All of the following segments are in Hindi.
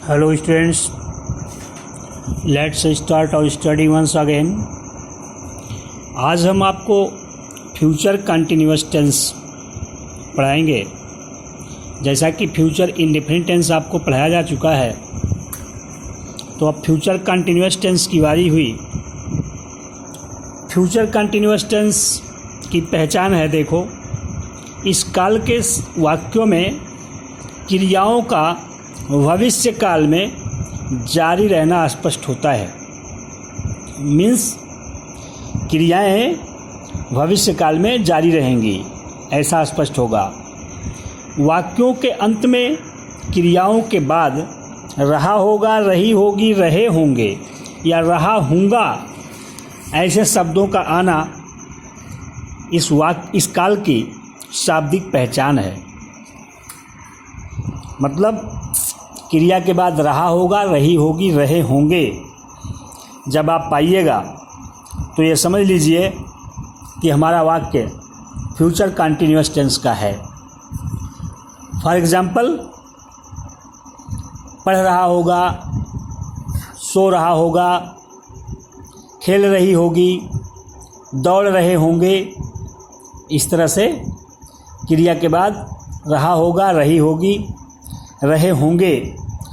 Hello students, let's start our study once again. आज हम आपको फ्यूचर कंटिन्यूअस टेंस पढ़ाएंगे। जैसा कि फ्यूचर इंडेफिनिट टेंस आपको पढ़ाया जा चुका है, तो अब फ्यूचर कंटिन्यूअस टेंस की बारी हुई। फ्यूचर कंटिन्यूअस टेंस की पहचान है, देखो, इस काल के वाक्यों में क्रियाओं का भविष्य काल में जारी रहना स्पष्ट होता है। मीन्स क्रियाएं भविष्य काल में जारी रहेंगी, ऐसा स्पष्ट होगा। वाक्यों के अंत में क्रियाओं के बाद रहा होगा, रही होगी, रहे होंगे या रहा हूँगा ऐसे शब्दों का आना इस काल की शाब्दिक पहचान है। मतलब क्रिया के बाद रहा होगा, रही होगी, रहे होंगे जब आप पाइएगा तो ये समझ लीजिए कि हमारा वाक्य फ्यूचर कंटिन्यूअस टेंस का है। फॉर एग्जाम्पल, पढ़ रहा होगा, सो रहा होगा, खेल रही होगी, दौड़ रहे होंगे। इस तरह से क्रिया के बाद रहा होगा, रही होगी, रहे होंगे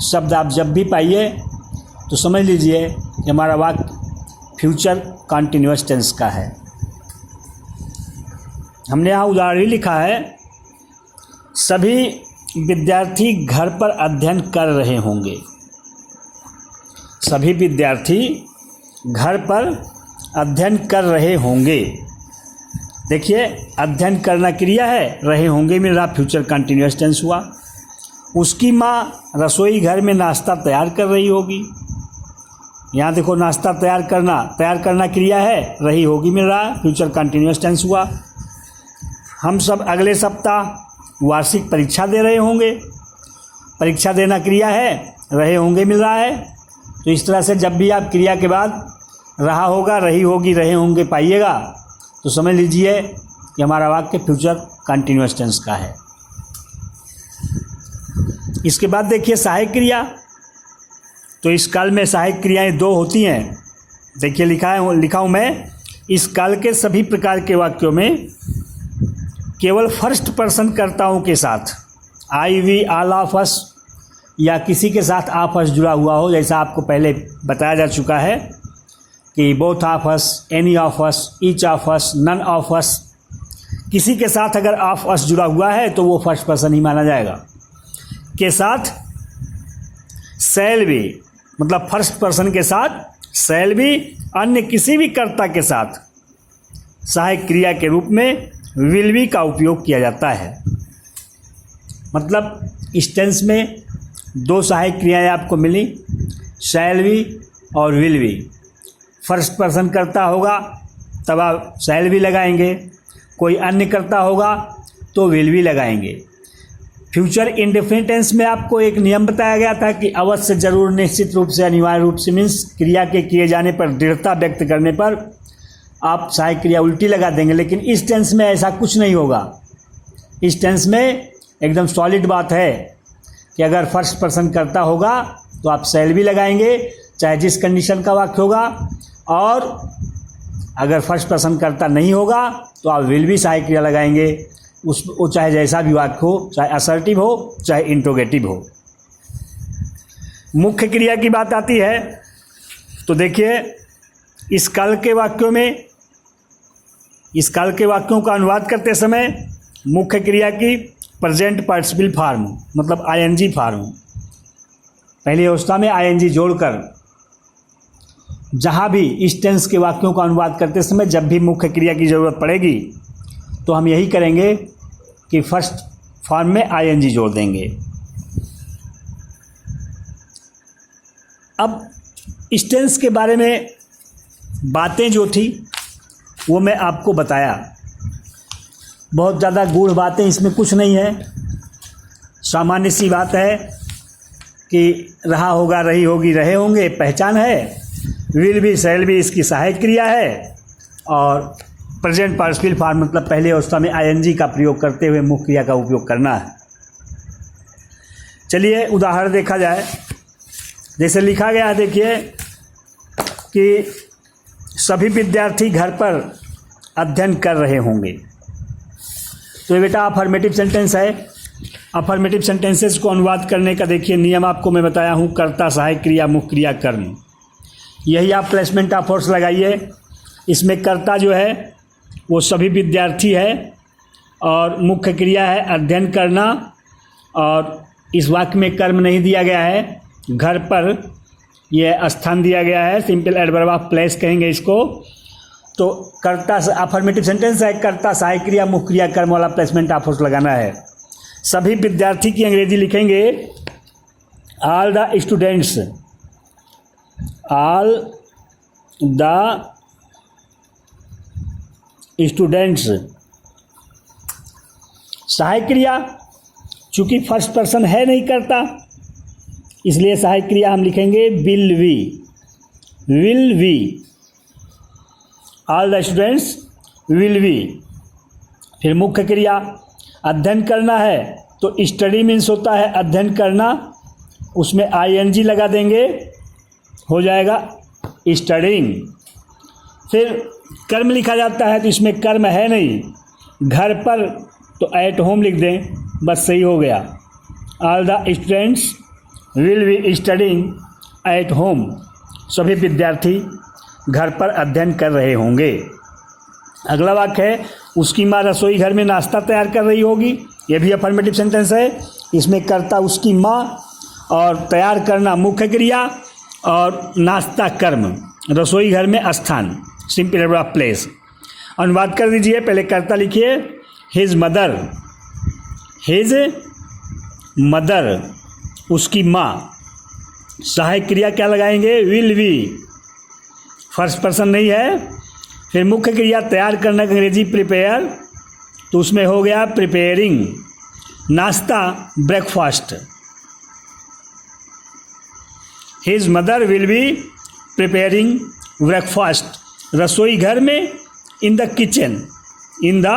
शब्द आप जब भी पाइए तो समझ लीजिए कि हमारा वाक्य फ्यूचर कंटिन्यूअस टेंस का है। हमने यहाँ उदाहरण लिखा है, सभी विद्यार्थी घर पर अध्ययन कर रहे होंगे। सभी विद्यार्थी घर पर अध्ययन कर रहे होंगे। देखिए, अध्ययन करना क्रिया है, रहे होंगे में रहा फ्यूचर कंटिन्यूअस टेंस हुआ। उसकी माँ रसोई घर में नाश्ता तैयार कर रही होगी। यहाँ देखो, नाश्ता तैयार करना क्रिया है, रही होगी में रहा फ्यूचर कंटिन्यूअस टेंस हुआ। हम सब अगले सप्ताह वार्षिक परीक्षा दे रहे होंगे। परीक्षा देना क्रिया है, रहे होंगे मिल रहा है। तो इस तरह से जब भी आप क्रिया के बाद रहा होगा, रही होगी, रहे होंगे पाइएगा तो समझ लीजिए कि हमारा वाक्य फ्यूचर कंटिन्यूअस टेंस का है। इसके बाद देखिए सहायक क्रिया। तो इस काल में सहायक क्रियाएं दो होती हैं। देखिए लिखा हूँ मैं, इस काल के सभी प्रकार के वाक्यों में केवल फर्स्ट पर्सन कर्ताओं के साथ आई, वी, ऑल ऑफ अस या किसी के साथ ऑफ अस जुड़ा हुआ हो। जैसा आपको पहले बताया जा चुका है कि both of us, any of us, each of us, none of us, किसी के साथ अगर ऑफ अस जुड़ा हुआ है तो वो फर्स्ट पर्सन ही माना जाएगा। के साथ शैल भी, मतलब फर्स्ट पर्सन के साथ शैल भी, अन्य किसी भी कर्ता के साथ सहायक क्रिया के रूप में विल बी का उपयोग किया जाता है। मतलब इस टेंस में दो सहायक क्रियाएं आपको मिली, शैल भी और विल बी। फर्स्ट पर्सन कर्ता होगा तब आप शैल भी लगाएंगे, कोई अन्य कर्ता होगा तो विल बी लगाएंगे। फ्यूचर इंडेफिनिट टेंस में आपको एक नियम बताया गया था कि अवश्य, जरूर, निश्चित रूप से, अनिवार्य रूप से, मीन्स क्रिया के किए जाने पर दृढ़ता व्यक्त करने पर आप सहायक क्रिया उल्टी लगा देंगे। लेकिन इस टेंस में ऐसा कुछ नहीं होगा। इस टेंस में एकदम सॉलिड बात है कि अगर फर्स्ट पर्सन करता होगा तो आप शैल भी लगाएंगे, चाहे जिस कंडीशन का वाक्य होगा, और अगर फर्स्ट पर्सन करता नहीं होगा तो आप विल भी सहायक क्रिया लगाएंगे। वो चाहे जैसा भी वाक्य हो, चाहे असर्टिव हो, चाहे इंट्रोगेटिव हो। मुख्य क्रिया की बात आती है तो देखिए, इस काल के वाक्यों का अनुवाद करते समय मुख्य क्रिया की प्रेजेंट पार्टिसिपल फॉर्म, मतलब आईएनजी फॉर्म, पहली अवस्था में आईएनजी जोड़कर जहाँ भी इस टेंस के वाक्यों का अनुवाद करते समय जब भी मुख्य क्रिया की ज़रूरत पड़ेगी तो हम यही करेंगे कि फर्स्ट फॉर्म में आईएनजी जोड़ देंगे। अब इस टेंस के बारे में बातें जो थी वो मैं आपको बताया। बहुत ज़्यादा गूढ़ बातें इसमें कुछ नहीं है, सामान्य सी बात है कि रहा होगा, रही होगी, रहे होंगे पहचान है, विल भी, शैल भी इसकी सहायक क्रिया है, और प्रेजेंट पार्टिसिपल फॉर्म मतलब पहले अवस्था में आईएनजी का प्रयोग करते हुए मुख्य क्रिया का उपयोग करना है। चलिए उदाहरण देखा जाए। जैसे लिखा गया है, देखिए कि सभी विद्यार्थी घर पर अध्ययन कर रहे होंगे। तो ये बेटा अफर्मेटिव सेंटेंस है। अफर्मेटिव सेंटेंसेस को अनुवाद करने का देखिए नियम आपको मैं बताया हूँ, कर्ता, सहायक क्रिया, मुख्य क्रिया, कर्म। यही आप प्लेसमेंट ऑफ फोर्स लगाइए। इसमें कर्ता जो है वो सभी विद्यार्थी है और मुख्य क्रिया है अध्ययन करना, और इस वाक्य में कर्म नहीं दिया गया है, घर पर यह स्थान दिया गया है, सिंपल एडवर्ब ऑफ प्लेस कहेंगे इसको। तो कर्ता अफर्मेटिव सेंटेंस है, कर्ता, सहायक क्रिया, मुख्य क्रिया, कर्म वाला प्लेसमेंट ऑफ फोर्स लगाना है। सभी विद्यार्थी की अंग्रेजी लिखेंगे all the students, all the students. सहायक क्रिया चूंकि फर्स्ट पर्सन है नहीं करता, इसलिए सहायक क्रिया हम लिखेंगे will we, will we, all the students will we. फिर मुख्य क्रिया अध्ययन करना है तो स्टडी मीन्स होता है अध्ययन करना, उसमें आईएनजी लगा देंगे, हो जाएगा स्टडिंग। फिर कर्म लिखा जाता है तो इसमें कर्म है नहीं, घर पर तो एट होम लिख दें, बस सही हो गया। All the students will be studying at home, सभी विद्यार्थी घर पर अध्ययन कर रहे होंगे। अगला वाक्य है उसकी माँ रसोई घर में नाश्ता तैयार कर रही होगी। यह भी अफर्मेटिव सेंटेंस है। इसमें कर्ता उसकी माँ और तैयार करना मुख्य क्रिया और नाश्ता कर्म, रसोई घर में स्थान, सिंपल एडवर्ब ऑफ प्लेस। अनुवाद कर दीजिए। पहले कर्ता लिखिए हिज मदर, हिज मदर, उसकी माँ। सहायक क्रिया क्या लगाएंगे? विल बी, फर्स्ट पर्सन नहीं है। फिर मुख्य क्रिया तैयार करना का अंग्रेजी प्रिपेयर, तो उसमें हो गया प्रिपेयरिंग। नाश्ता breakfast. His mother will be preparing breakfast, रसोई घर में, in the kitchen, in the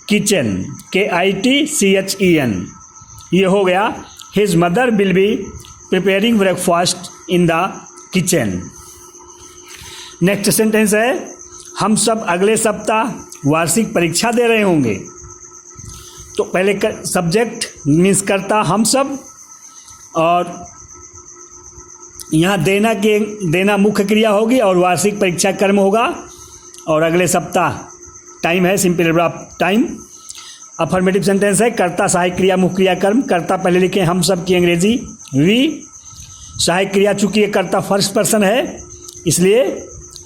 kitchen, KITCHEN। ये हो गया his mother will be preparing breakfast in the kitchen. Next sentence है हम सब अगले सप्ताह वार्षिक परीक्षा दे रहे होंगे। तो पहले सब्जेक्ट मीन्स करता हम सब, और यहाँ देना मुख्य क्रिया होगी और वार्षिक परीक्षा कर्म होगा, और अगले सप्ताह टाइम है, simple adverb of time. Affirmative sentence है कर्ता, सहायक क्रिया, मुख्य क्रिया, कर्म। कर्ता पहले लिखें हम सब की अंग्रेजी वी। सहायक क्रिया चूंकि ये कर्ता फर्स्ट पर्सन है इसलिए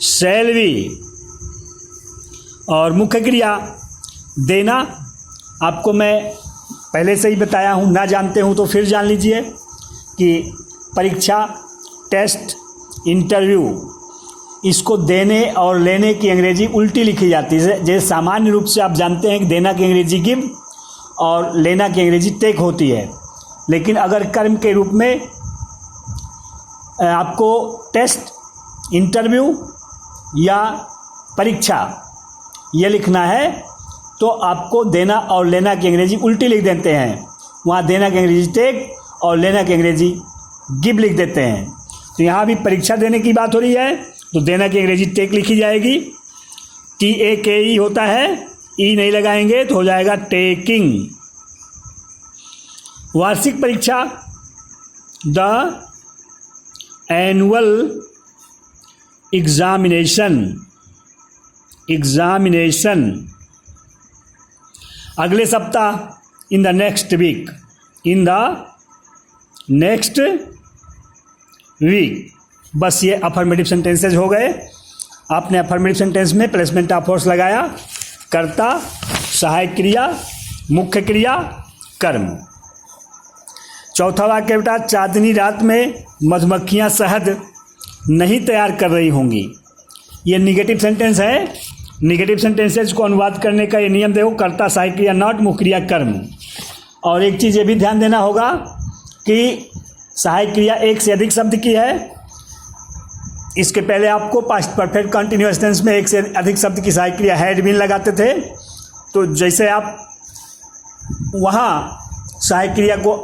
शैल वी, और मुख्य क्रिया देना आपको मैं पहले से ही बताया हूँ, ना जानते हूँ तो फिर जान लीजिए कि परीक्षा, टेस्ट, इंटरव्यू, इसको देने और लेने की अंग्रेजी उल्टी लिखी जाती है। जैसे सामान्य रूप से आप जानते हैं कि देना की अंग्रेजी गिव और लेना की अंग्रेजी टेक होती है, लेकिन अगर कर्म के रूप में आपको टेस्ट, इंटरव्यू या परीक्षा ये लिखना है तो आपको देना और लेना की अंग्रेजी उल्टी लिख देते हैं। वहाँ देना की अंग्रेजी टेक और लेना की अंग्रेजी गिव लिख देते हैं। तो यहाँ भी परीक्षा देने की बात हो रही है तो देना की अंग्रेजी टेक लिखी जाएगी, TAKE होता है, ई नहीं लगाएंगे तो हो जाएगा टेकिंग। वार्षिक परीक्षा द एनुअल एग्जामिनेशन, एग्जामिनेशन। अगले सप्ताह in the next week, in the next week. बस ये अफर्मेटिव सेंटेंसेज हो गए। आपने अफर्मेटिव सेंटेंस में प्लेसमेंट ऑफ फोर्स लगाया, कर्ता, सहायक क्रिया, मुख्य क्रिया, कर्म। चौथा वाक्य बेटा चांदनी रात में मधुमक्खियां शहद नहीं तैयार कर रही होंगी। ये निगेटिव सेंटेंस है। निगेटिव सेंटेंसेज को अनुवाद करने का ये नियम देखो, कर्ता, सहायक क्रिया नॉट, मुख्य क्रिया, कर्म। और एक चीज़ ये भी ध्यान देना होगा कि सहायक क्रिया एक से अधिक शब्द की है। इसके पहले आपको पास्ट परफेक्ट कंटिन्यूअस टेंस में एक से अधिक शब्द की सहायक क्रिया हैड बीन लगाते थे, तो जैसे आप वहाँ सहायक क्रिया को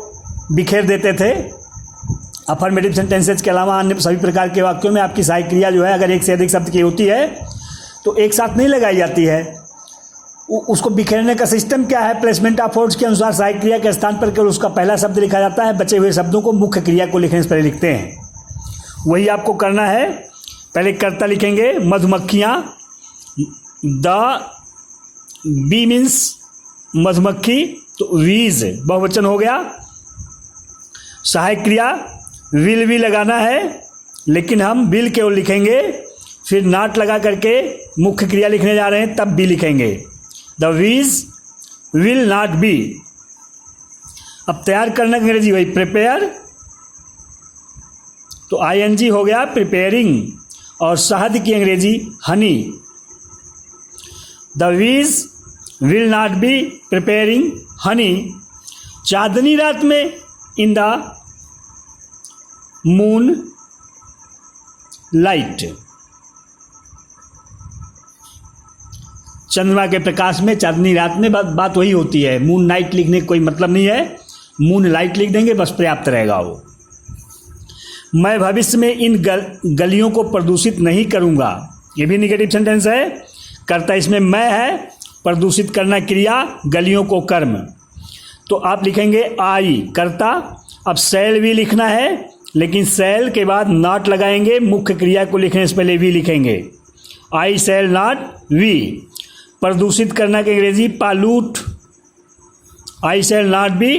बिखेर देते थे अफर्मेटिव सेंटेंसेज के अलावा अन्य सभी प्रकार के वाक्यों में आपकी सहायक क्रिया जो है अगर एक से अधिक शब्द की होती है तो एक साथ नहीं लगाई जाती है। उसको बिखेरने का सिस्टम क्या है? प्लेसमेंट ऑफ वर्ड्स के अनुसार सहायक क्रिया के स्थान पर केवल उसका पहला शब्द लिखा जाता है, बचे हुए शब्दों को मुख्य क्रिया को लिखने से पहले लिखते हैं। वही आपको करना है। पहले कर्ता लिखेंगे मधुमक्खियाँ, द बी मीन्स मधुमक्खी, तो वीज बहुवचन हो गया। सहायक क्रिया विल भी लगाना है, लेकिन हम विल केवल लिखेंगे, फिर नॉट लगा करके मुख्य क्रिया लिखने जा रहे हैं तब भी लिखेंगे। The bees will not B. अब तैयार करना अंग्रेजी वही प्रिपेयर, तो ING हो गया प्रिपेयरिंग, और शहद की अंग्रेजी honey. The bees will not be preparing honey. चांदनी रात में इन द मून लाइट। चंद्रमा के प्रकाश में चांदनी रात में बात वही होती है। मून नाइट लिखने का कोई मतलब नहीं है, मून लाइट लिख देंगे बस पर्याप्त रहेगा वो। मैं भविष्य में इन गलियों को प्रदूषित नहीं करूंगा, ये भी निगेटिव सेंटेंस है। कर्ता इसमें मैं है, प्रदूषित करना क्रिया, गलियों को कर्म, तो आप लिखेंगे आई कर्ता। अब शैल भी लिखना है, लेकिन शैल के बाद नॉट लगाएंगे, मुख्य क्रिया को लिखने से पहले भी लिखेंगे। आई शैल नॉट वी। प्रदूषित करना की अंग्रेजी पालूट, आई शैल नॉट बी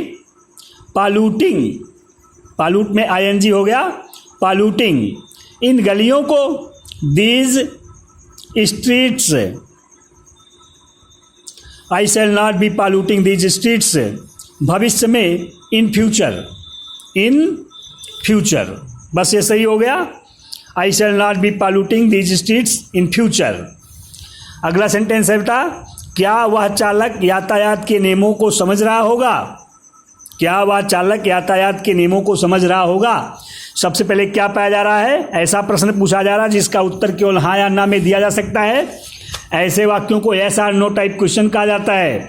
पालूटिंग। पालूट में ING हो गया पालूटिंग। इन गलियों को these streets, I shall not be polluting these streets. भविष्य में इन फ्यूचर, इन फ्यूचर, बस ये सही हो गया। I shall not be polluting these streets in future. अगला सेंटेंस है बेटा, क्या वह चालक यातायात के नियमों को समझ रहा होगा? क्या वह चालक यातायात के नियमों को समझ रहा होगा? सबसे पहले क्या पाया जा रहा है? ऐसा प्रश्न पूछा जा रहा है जिसका उत्तर केवल हाँ या ना में दिया जा सकता है। ऐसे वाक्यों को yes or no type question कहा जाता है।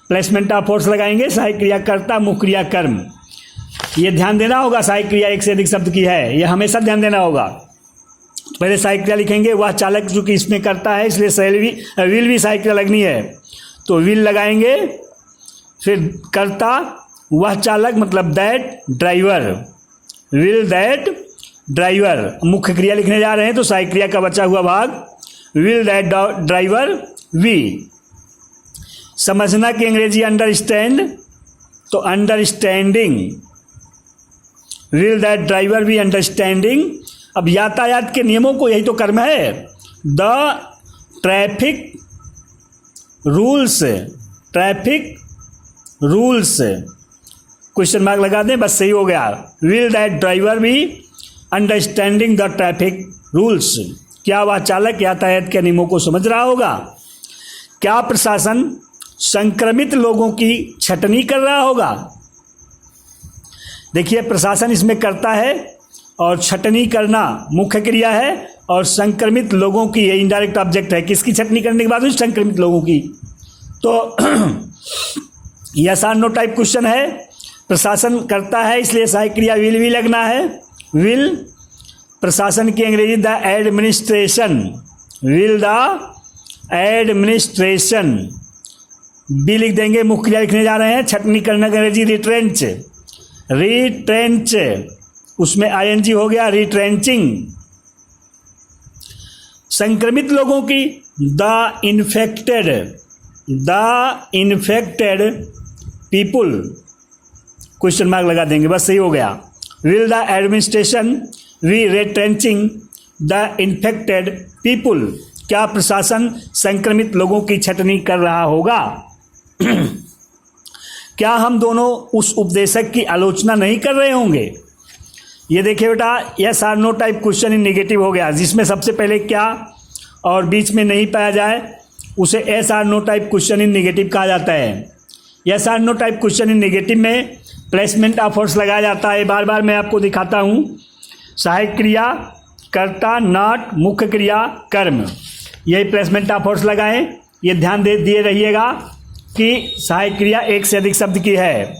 प्लेसमेंट ऑफ वर्ड्स लगाएंगे, सहायक क्रिया कर्ता, मुख्य क्रिया कर्म। ये ध्यान देना होगा, सहायक क्रिया एक से अधिक शब्द की है, ये हमेशा ध्यान देना होगा। पहले सहायक क्रिया लिखेंगे, वह चालक जो कि इसमें करता है इसलिए शैल भी विल भी सहायक क्रिया लगनी है, तो विल लगाएंगे। फिर कर्ता वह चालक मतलब that driver, will that driver. मुख्य क्रिया लिखने जा रहे हैं तो सहायक क्रिया का बचा हुआ भाग विल दैट ड्राइवर वी। समझना की अंग्रेजी अंडरस्टैंड, तो understanding. Will that driver we understanding. अब यातायात के नियमों को, यही तो कर्म है, the traffic rules, traffic rules, question mark लगा दें बस सही हो गया। विल दैट ड्राइवर भी अंडरस्टैंडिंग द ट्रैफिक रूल्स। क्या वह चालक यातायात के नियमों को समझ रहा होगा? क्या प्रशासन संक्रमित लोगों की छटनी कर रहा होगा? देखिए प्रशासन इसमें करता है और छटनी करना मुख्य क्रिया है, और संक्रमित लोगों की ये इनडायरेक्ट ऑब्जेक्ट है। किसकी छटनी करने के बाद संक्रमित लोगों की, तो यस और नो टाइप क्वेश्चन है। प्रशासन करता है इसलिए सहायक क्रिया विल भी लगना है, विल। प्रशासन की अंग्रेजी the administration, will the administration. Be लिख देंगे, मुख्य क्रिया लिखने जा रहे हैं। छटनी करने की अंग्रेजी रिट्रेंच, रिट्रेंच, उसमें ING हो गया रिट्रेंचिंग। संक्रमित लोगों की the infected, the infected people, question mark लगा देंगे बस सही हो गया। Will the administration be retrenching the infected people. क्या प्रशासन संक्रमित लोगों की छटनी कर रहा होगा? क्या हम दोनों उस उपदेशक की आलोचना नहीं कर रहे होंगे? ये देखिए बेटा, यस और no type question in negative हो गया, जिसमें सबसे पहले क्या और बीच में नहीं पाया जाए उसे yes or no type question in negative कहा जाता है। Yes or no type question in negative में प्लेसमेंट ऑफ वर्ड्स लगाया जाता है। बार बार मैं आपको दिखाता हूँ, सहायक क्रिया कर्ता, नॉट, मुख्य क्रिया कर्म, यही प्लेसमेंट ऑफ वर्ड्स लगाएं। ये ध्यान दिए रहिएगा कि सहायक क्रिया एक से अधिक शब्द की है।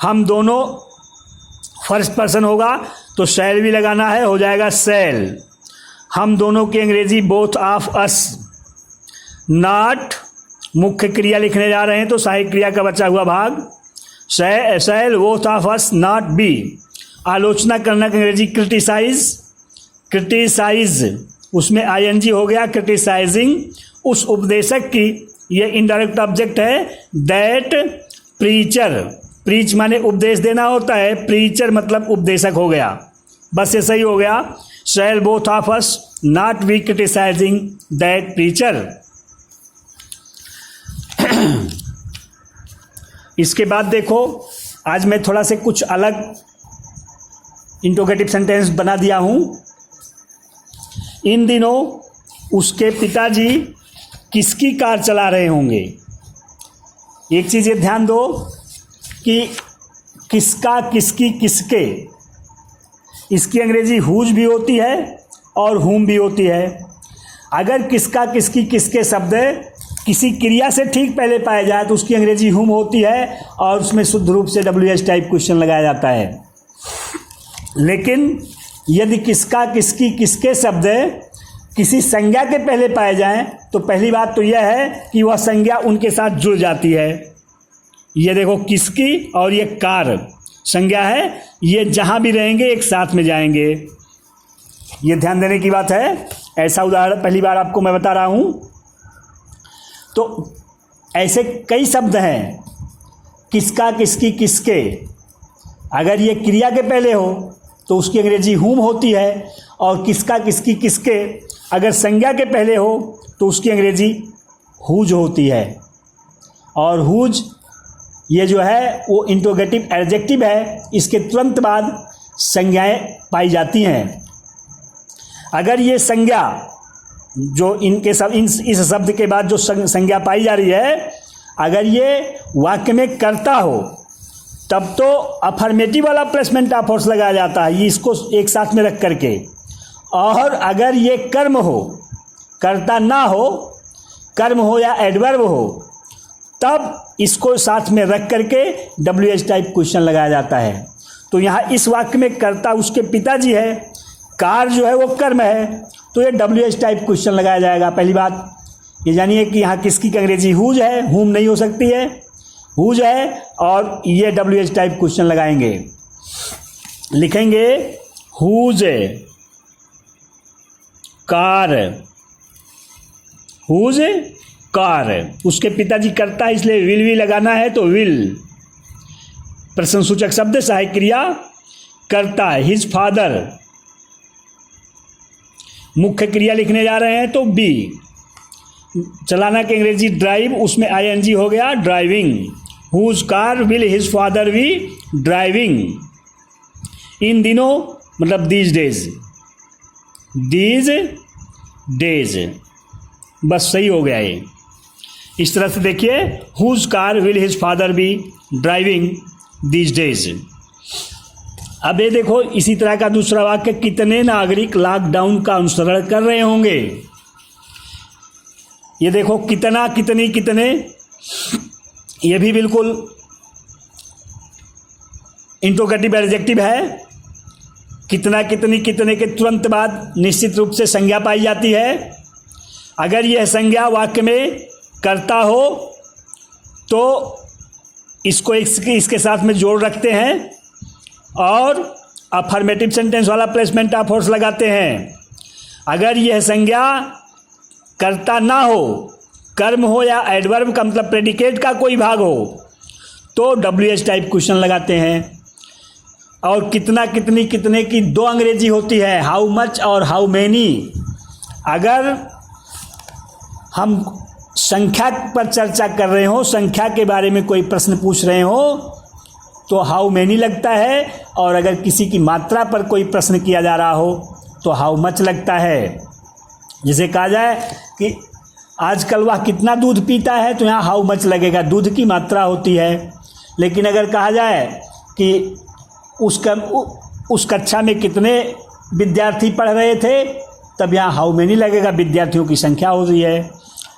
हम दोनों फर्स्ट पर्सन होगा तो शैल भी लगाना है, हो जाएगा शैल। हम दोनों की अंग्रेजी बोथ ऑफ अस। नॉट मुख्य क्रिया लिखने जा रहे हैं तो सहायक क्रिया का बचा हुआ भाग shall both of us not be. आलोचना करना की अंग्रेजी क्रिटिसाइज। क्रिटिसाइज उसमें आईएनजी हो गया, क्रिटिसाइजिंग उस उपदेशक की, ये इनडायरेक्ट ऑब्जेक्ट है, दैट प्रीचर। प्रीच माने उपदेश देना होता है, प्रीचर मतलब उपदेशक हो गया, बस ये सही हो गया। Shall both of us not be criticising that preacher. इसके बाद देखो, आज मैं थोड़ा से कुछ अलग इंटरोगेटिव सेंटेंस बना दिया हूं। इन दिनों उसके पिताजी किसकी कार चला रहे होंगे। एक चीज़ ये ध्यान दो कि किसका, किसकी, किसके, इसकी अंग्रेजी हुज भी होती है और हुम भी होती है। अगर किसका, किसकी, किसके शब्द किसी क्रिया से ठीक पहले पाया जाए तो उसकी अंग्रेजी हुम होती है और उसमें शुद्ध रूप से WH टाइप क्वेश्चन लगाया जाता है। लेकिन यदि किसका, किसकी, किसके शब्द किसी संज्ञा के पहले पाए जाएं तो पहली बात तो यह है कि वह संज्ञा उनके साथ जुड़ जाती है। ये देखो किसकी और ये कार संज्ञा है, ये जहां भी रहेंगे एक साथ में जाएंगे, ये ध्यान देने की बात है। ऐसा उदाहरण पहली बार आपको मैं बता रहा हूं। तो ऐसे कई शब्द हैं, किसका, किसकी, किसके, अगर ये क्रिया के पहले हो तो उसकी अंग्रेजी हुम होती है, और किसका, किसकी, किसके अगर संज्ञा के पहले हो तो उसकी अंग्रेजी हुज होती है। और हुज ये जो है वो इंट्रोगेटिव एडजेक्टिव है, इसके तुरंत बाद संज्ञाएं पाई जाती हैं। अगर ये संज्ञा जो इनके सब इस शब्द के बाद जो संज्ञा पाई जा रही है, अगर ये वाक्य में कर्ता हो तब तो अफर्मेटिव वाला प्लेसमेंट ऑफ फोर्स लगाया जाता है, ये इसको एक साथ में रख करके। और अगर ये कर्म हो, कर्ता ना हो, कर्म हो या एडवर्ब हो, तब इसको साथ में रख करके WH टाइप क्वेश्चन लगाया जाता है। तो यहाँ इस वाक्य में कर्ता उसके पिताजी है, कार जो है वो कर्म है, तो ये WH टाइप क्वेश्चन लगाया जाएगा। पहली बात ये जानिए कि यहाँ किसकी अंग्रेजी हुज है, हुम नहीं हो सकती है, हुज है, और ये WH टाइप क्वेश्चन लगाएंगे। लिखेंगे हुज कार, हुज कार, उसके पिताजी करता है इसलिए विल भी लगाना है, तो विल प्रश्न सूचक शब्द सहायक क्रिया करता है। हिज फादर मुख्य क्रिया लिखने जा रहे हैं तो बी। चलाना की अंग्रेजी ड्राइव, उसमें ING हो गया driving. Whose car will his father be driving. इन दिनों मतलब दीज डेज, दीज डेज, बस सही हो गया ये। इस तरह से देखिए, whose car will his father be driving these days. अब ये देखो इसी तरह का दूसरा वाक्य, कितने नागरिक लॉकडाउन का अनुसरण कर रहे होंगे। ये देखो कितना, कितनी, कितने, ये भी बिल्कुल इंट्रोगेटिव एडजेक्टिव है। कितना, कितनी, कितने के तुरंत बाद निश्चित रूप से संज्ञा पाई जाती है। अगर यह संज्ञा वाक्य में करता हो तो इसको इसके साथ में जोड़ रखते हैं और अफर्मेटिव सेंटेंस वाला प्लेसमेंट ऑफ फोर्स लगाते हैं। अगर यह संज्ञा कर्ता ना हो, कर्म हो या एडवर्ब का मतलब प्रेडिकेट का कोई भाग हो, तो WH टाइप क्वेश्चन लगाते हैं। और कितना, कितनी, कितने की दो अंग्रेजी होती है, हाउ मच और हाउ मैनी। अगर हम संख्या पर चर्चा कर रहे हो, संख्या के बारे में कोई प्रश्न पूछ रहे हो तो हाउ मैनी लगता है, और अगर किसी की मात्रा पर कोई प्रश्न किया जा रहा हो तो हाउ मच लगता है। जैसे कहा जाए कि आजकल वह कितना दूध पीता है तो यहाँ हाउ मच लगेगा, दूध की मात्रा होती है। लेकिन अगर कहा जाए कि उस कक्षा में कितने विद्यार्थी पढ़ रहे थे, तब यहाँ हाउ मैनी लगेगा, विद्यार्थियों की संख्या हो रही है।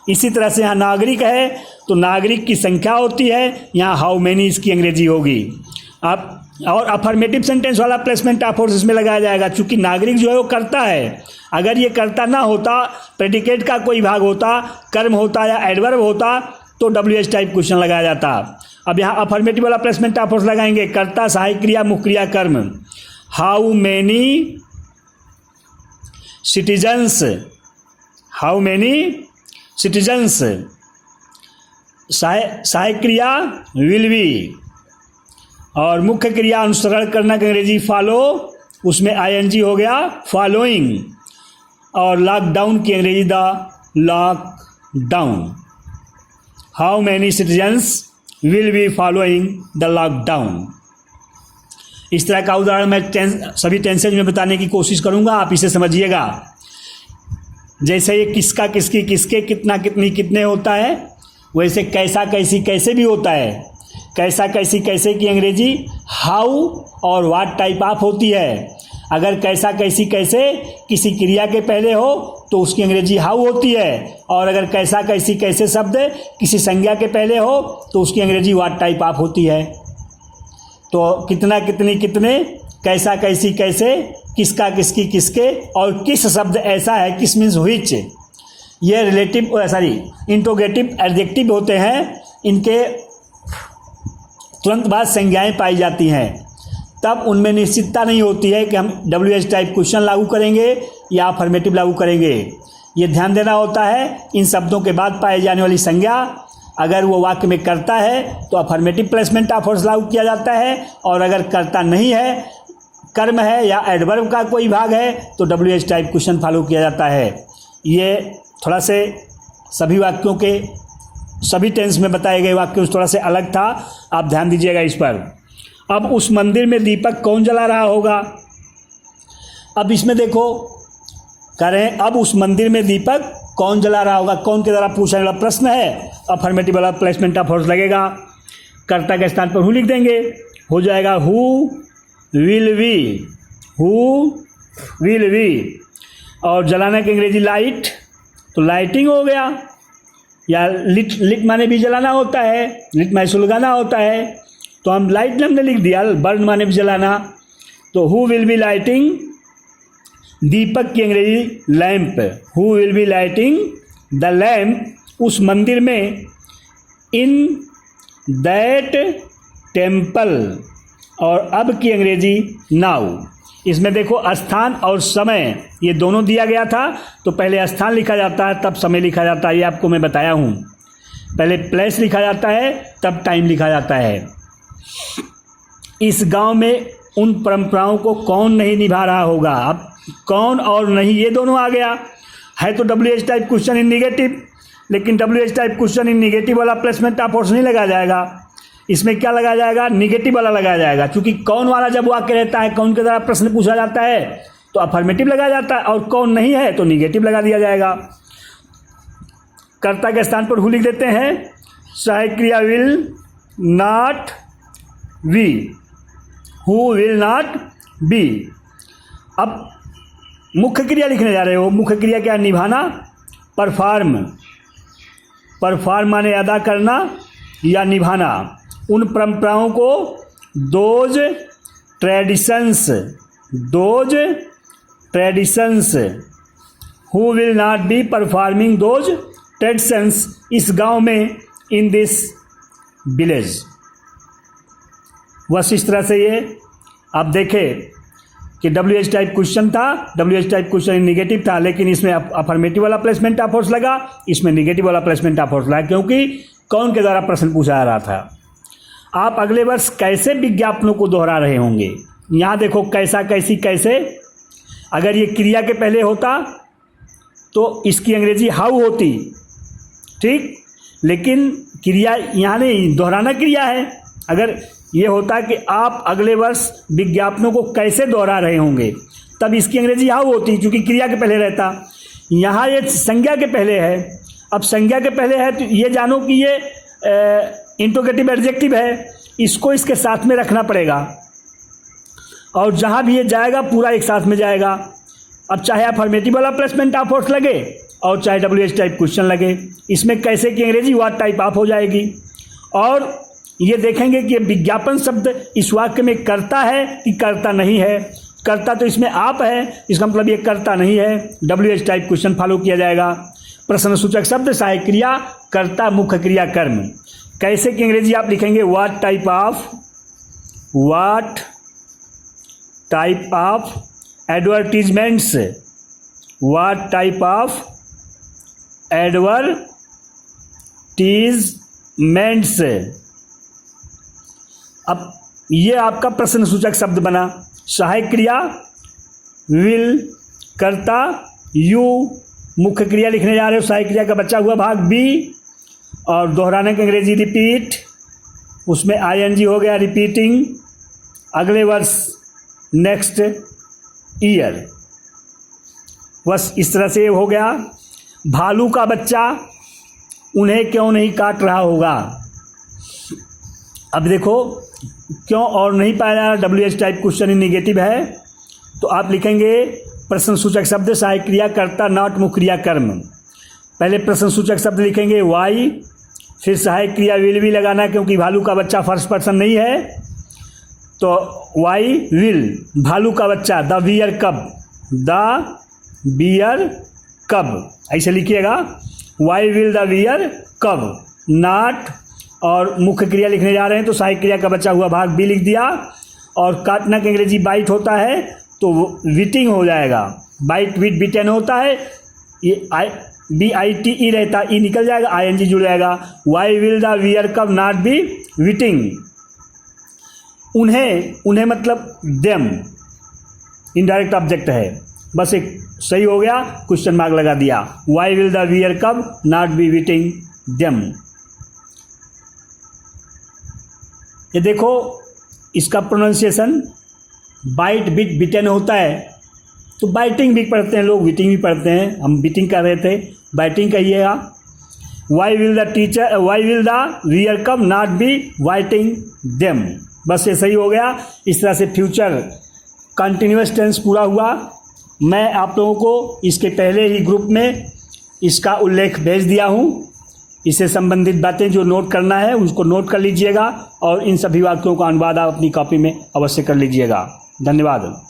इसी तरह से यहाँ नागरिक है तो नागरिक की संख्या होती है, यहाँ हाउ मैनी इसकी अंग्रेजी होगी। आप और अफर्मेटिव सेंटेंस वाला प्लेसमेंट ऑफ फोर्स इसमें लगाया जाएगा, चूंकि नागरिक जो है वो करता है। अगर ये करता ना होता, प्रेडिकेट का कोई भाग होता, कर्म होता या एडवर्ब होता, तो WH टाइप क्वेश्चन लगाया जाता। अब यहाँ अफर्मेटिव वाला प्लेसमेंट ऑफ फोर्स लगाएंगे, कर्ता, सहायक क्रिया, मुख्य क्रिया, कर्म। How many citizens, how many citizens, सहायक क्रिया विल बी, और मुख्य क्रिया अनुसरण करना का अंग्रेजी फॉलो, उसमें ING हो गया फॉलोइंग, और लॉकडाउन की अंग्रेजी the lockdown. How many citizens will be following the lockdown. इस तरह का उदाहरण मैं सभी टेंसेज में बताने की कोशिश करूंगा, आप इसे समझिएगा। जैसे ये किसका, किसकी, किसके, कितना, कितनी, कितने होता है, वैसे कैसा, कैसी, कैसे भी होता है। कैसा, कैसी, कैसे की अंग्रेजी हाउ और व्हाट टाइप ऑफ होती है। अगर कैसा, कैसी, कैसे किसी क्रिया के पहले हो तो उसकी अंग्रेजी हाउ होती है, और अगर कैसा, कैसी, कैसे शब्द किसी संज्ञा के पहले हो तो उसकी अंग्रेजी व्हाट टाइप ऑफ होती है। तो कितना, कितनी, कितने, कैसा, कैसी, कैसे, किसका, किसकी, किसके, और किस शब्द ऐसा है, किस मीन्स व्हिच, ये रिलेटिव इंट्रोगेटिव एडजेक्टिव होते हैं। इनके तुरंत बाद संज्ञाएं पाई जाती हैं, तब उनमें निश्चितता नहीं होती है कि हम WH टाइप क्वेश्चन लागू करेंगे या अफर्मेटिव लागू करेंगे। ये ध्यान देना होता है इन शब्दों के बाद पाई जाने वाली संज्ञा अगर वो वाक्य में करता है तो अफर्मेटिव प्लेसमेंट ऑफ फोर्स लागू किया जाता है, और अगर करता नहीं है, कर्म है या एडवर्ब का कोई भाग है, तो WH टाइप क्वेश्चन फॉलो किया जाता है। ये थोड़ा से सभी वाक्यों के सभी टेंस में बताए गए वाक्यों से थोड़ा से अलग था, आप ध्यान दीजिएगा इस पर। अब उस मंदिर में दीपक कौन जला रहा होगा। अब इसमें देखो करें, अब उस मंदिर में दीपक कौन जला रहा होगा, कौन के द्वारा पूछने वाला प्रश्न है। अफर्मेटिव वाला प्लेसमेंट ऑफ फोर्स लगेगा, कर्ता के स्थान पर हु लिख देंगे, हो जाएगा who will be, who will be, और जलाना की अंग्रेजी लाइट, तो लाइटिंग हो गया, या लिट माने भी जलाना होता है, लिट माने सुलगाना होता है, तो हम लाइट हमने लिख दिया। बर्न माने भी जलाना, तो हु विल बी लाइटिंग दीपक की अंग्रेजी lamp, who will be lighting the lamp उस मंदिर में, इन दैट टेम्पल, और अब की अंग्रेजी नाउ। इसमें देखो स्थान और समय ये दोनों दिया गया था, तो पहले स्थान लिखा जाता है तब समय लिखा जाता है, ये आपको मैं बताया हूँ। पहले प्लेस लिखा जाता है तब टाइम लिखा जाता है। इस गांव में उन परंपराओं को कौन नहीं निभा रहा होगा। अब कौन और नहीं ये दोनों आ गया है, तो WH टाइप क्वेश्चन इन निगेटिव, लेकिन WH टाइप क्वेश्चन इन निगेटिव वाला प्लेसमेंट ऑफ फोर्स नहीं लगाया जाएगा। इसमें क्या लगाया जाएगा, निगेटिव वाला लगाया जाएगा, क्योंकि कौन वाला जब वाक्य रहता है, कौन के द्वारा प्रश्न पूछा जाता है तो अफर्मेटिव लगाया जाता है, और कौन नहीं है तो निगेटिव लगा दिया जाएगा। कर्ता के स्थान पर हु लिख देते हैं, सहायक क्रिया will not B, who will not B. अब मुख्य क्रिया लिखने जा रहे हो, मुख्य क्रिया क्या, निभाना, परफॉर्म, परफॉर्म माने अदा करना या निभाना, उन परंपराओं को, those traditions, those traditions, who will not be performing those traditions इस गांव में, इन दिस विलेज। बस इस तरह से ये आप देखें कि WH टाइप क्वेश्चन था, WH टाइप क्वेश्चन निगेटिव था, लेकिन इसमें अफर्मेटिव वाला प्लेसमेंट ऑफ फोर्स लगा, इसमें निगेटिव वाला प्लेसमेंट ऑफ फोर्स लगा, क्योंकि कौन के द्वारा प्रश्न पूछा जा रहा था। आप अगले वर्ष कैसे विज्ञापनों को दोहरा रहे होंगे। यहाँ देखो कैसा, कैसी, कैसे, अगर ये क्रिया के पहले होता तो इसकी अंग्रेजी हाउ होती, ठीक, लेकिन क्रिया यहाँ नहीं, दोहराना क्रिया है। अगर ये होता कि आप अगले वर्ष विज्ञापनों को कैसे दोहरा रहे होंगे, तब इसकी अंग्रेजी हाउ होती, क्योंकि क्रिया के पहले रहता। यहाँ ये संज्ञा के पहले है। अब संज्ञा के पहले है तो ये जानो कि ये इंट्रोगेटिव एडजेक्टिव है, इसको इसके साथ में रखना पड़ेगा, और जहाँ भी ये जाएगा पूरा एक साथ में जाएगा। अब चाहे अफर्मेटिव वाला प्लेसमेंट ऑफ फोर्स लगे और चाहे WH टाइप क्वेश्चन लगे, इसमें कैसे की अंग्रेजी व्हाट टाइप ऑफ हो जाएगी। और ये देखेंगे कि विज्ञापन शब्द इस वाक्य में कर्ता है कि कर्ता नहीं है। कर्ता तो इसमें आप है, इसका मतलब ये कर्ता नहीं है। WH टाइप क्वेश्चन फॉलो किया जाएगा। प्रश्न सूचक शब्द, सहायक क्रिया, कर्ता, मुख्य क्रिया, कर्म। कैसे की अंग्रेजी आप लिखेंगे, what type of advertisements, what type of advertisements. अब ये आपका प्रश्न सूचक शब्द बना। सहायक क्रिया विल, कर्ता यू, मुख्य क्रिया लिखने जा रहे हो, सहायक क्रिया का बचा हुआ भाग बी, और दोहराने की अंग्रेजी रिपीट, उसमें ING हो गया रिपीटिंग, अगले वर्ष नेक्स्ट ईयर। बस इस तरह से हो गया। भालू का बच्चा उन्हें क्यों नहीं काट रहा होगा। अब देखो क्यों और नहीं पाया जा रहा, WH टाइप क्वेश्चन इन निगेटिव है, तो आप लिखेंगे प्रश्न सूचक शब्द, सहायक क्रिया, कर्ता, नॉट, मुख्य क्रिया, कर्म। पहले प्रश्न सूचक शब्द लिखेंगे वाई, फिर सहायक क्रिया विल भी लगाना, क्योंकि भालू का बच्चा फर्स्ट पर्सन नहीं है, तो वाई विल, भालू का बच्चा, द बियर कब, ऐसे लिखिएगा, वाई विल द बियर कब, नॉट, और मुख्य क्रिया लिखने जा रहे हैं तो सहायक क्रिया का बचा हुआ भाग बी लिख दिया, और काटना का अंग्रेजी बाइट होता है तो विटिंग हो जाएगा, बाइट विट बिटेन होता है, ये BITE रहता, ई निकल जाएगा, ING जुड़ जाएगा। वाई विल द बियर कब नॉट बी विटिंग, उन्हें मतलब देम, इनडायरेक्ट ऑब्जेक्ट है, बस एक सही हो गया, क्वेश्चन मार्क लगा दिया। वाई विल द बियर कब नॉट बी विटिंग देम। ये देखो इसका प्रोनाउंसिएशन बाइट बिट बिटेन होता है, तो बाइटिंग भी पढ़ते हैं लोग, विटिंग भी पढ़ते हैं, हम बिटिंग कर रहे थे, बाइटिंग कहिएगा। वाई विल द बियर कब नॉट बी वाइटिंग देम, बस ये सही हो गया। इस तरह से फ्यूचर कंटिन्यूअस टेंस पूरा हुआ। मैं आप लोगों को इसके पहले ही ग्रुप में इसका उल्लेख भेज दिया हूँ, इससे संबंधित बातें जो नोट करना है उसको नोट कर लीजिएगा, और इन सभी वाक्यों का अनुवाद आप अपनी कॉपी में अवश्य कर लीजिएगा। धन्यवाद।